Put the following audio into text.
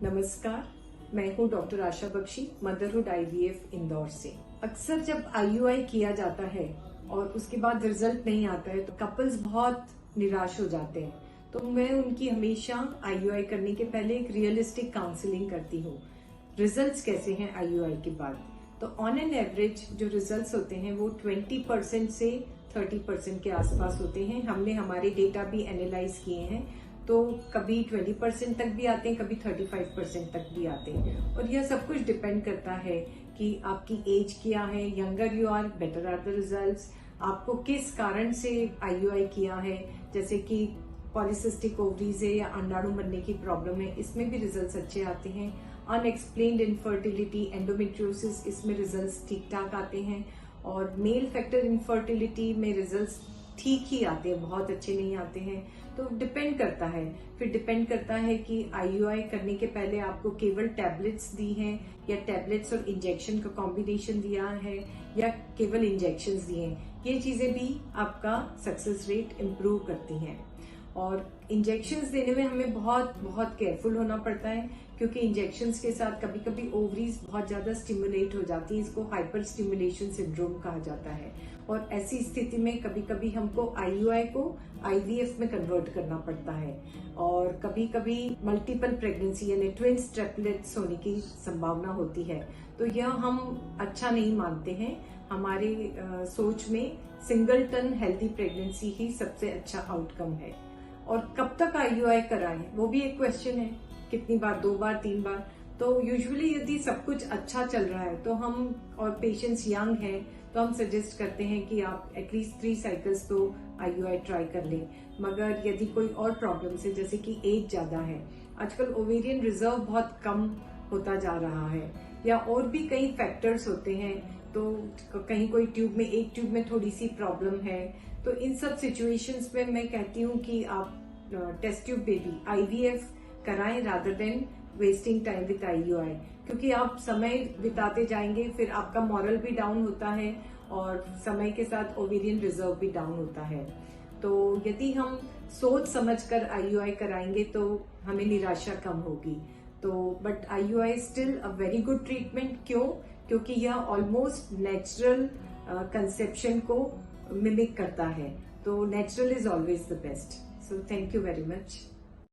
नमस्कार, मैं हूं डॉक्टर आशा बख्शी, मदरहुड आईवीएफ इंदौर से। अक्सर जब आईयूआई किया जाता है और उसके बाद रिजल्ट नहीं आता है तो कपल्स बहुत निराश हो जाते हैं। तो मैं उनकी हमेशा आईयूआई करने के पहले एक रियलिस्टिक काउंसलिंग करती हूँ। रिजल्ट्स कैसे हैं आईयूआई के बाद? तो ऑन एन एवरेज जो रिजल्ट्स होते हैं वो 20% से 30% के आसपास होते हैं। हमने हमारे डेटा भी एनालाइज किए हैं, तो कभी 20% तक भी आते हैं, कभी 35% तक भी आते हैं। और यह सब कुछ डिपेंड करता है कि आपकी एज क्या है, younger you are better are the results, आपको किस कारण से आईयूआई किया है, जैसे कि पॉलिसिस्टिक ओवरीज है या अंडाणु बनने की प्रॉब्लम है, इसमें भी रिजल्ट्स अच्छे आते हैं। अनएक्सप्लेन्ड इनफर्टिलिटी, एंडोमेट्रियोसिस, इसमें रिजल्ट्स ठीक ठाक आते हैं। और मेल फैक्टर इनफर्टिलिटी में रिजल्ट्स ठीक ही आते हैं, बहुत अच्छे नहीं आते हैं। तो डिपेंड करता है, फिर डिपेंड करता है कि आईयूआई करने के पहले आपको केवल टैबलेट्स दी हैं या टैबलेट्स और इंजेक्शन का कॉम्बिनेशन दिया है या केवल इंजेक्शंस दिए हैं। ये चीजें भी आपका सक्सेस रेट इम्प्रूव करती हैं। और इंजेक्शंस देने में हमें बहुत बहुत केयरफुल होना पड़ता है, क्योंकि इंजेक्शंस के साथ कभी कभी ओवरीज बहुत ज्यादा स्टिमुलेट हो जाती है। इसको हाइपर स्टिमुलेशन सिंड्रोम कहा जाता है। और ऐसी स्थिति में कभी कभी हमको आईयूआई को आईवीएफ में कन्वर्ट करना पड़ता है। और कभी कभी मल्टीपल प्रेगनेंसी यानी ट्विंस ट्रिपलेट्स होने की संभावना होती है। तो यह हम अच्छा नहीं मानते हैं। हमारे सोच में सिंगलटन हेल्दी प्रेगनेंसी ही सबसे अच्छा आउटकम है। और कब तक आईयूआई कराएं, वो भी एक क्वेश्चन है। कितनी बार, 2 बार, 3 बार? तो यूजुअली यदि सब कुछ अच्छा चल रहा है तो हम, और पेशेंट्स यंग हैं, तो हम सजेस्ट करते हैं कि आप एटलीस्ट 3 साइकिल्स तो आईयूआई ट्राई कर लें। मगर यदि कोई और प्रॉब्लम है, जैसे कि एज ज्यादा है, आजकल ओवेरियन रिजर्व बहुत कम होता जा रहा है, या और भी कई फैक्टर्स होते हैं, तो कहीं कोई ट्यूब में, एक ट्यूब में थोड़ी सी प्रॉब्लम है, तो इन सब सिचुएशंस में मैं कहती हूँ कि आप टेस्ट ट्यूब बेबी आईवीएफ कराएं rather than wasting time with IUI. क्योंकि आप समय बिताते जाएंगे, फिर आपका मॉरल भी डाउन होता है और समय के साथ ओवेरियन रिजर्व भी डाउन होता है। तो यदि हम सोच समझकर आईयूआई कराएंगे तो हमें निराशा कम होगी। तो but IUI still a very good treatment. क्यों? क्योंकि यह ऑलमोस्ट नेचुरल कंसेप्शन को मिमिक करता है। तो natural is always the best. So thank you very much.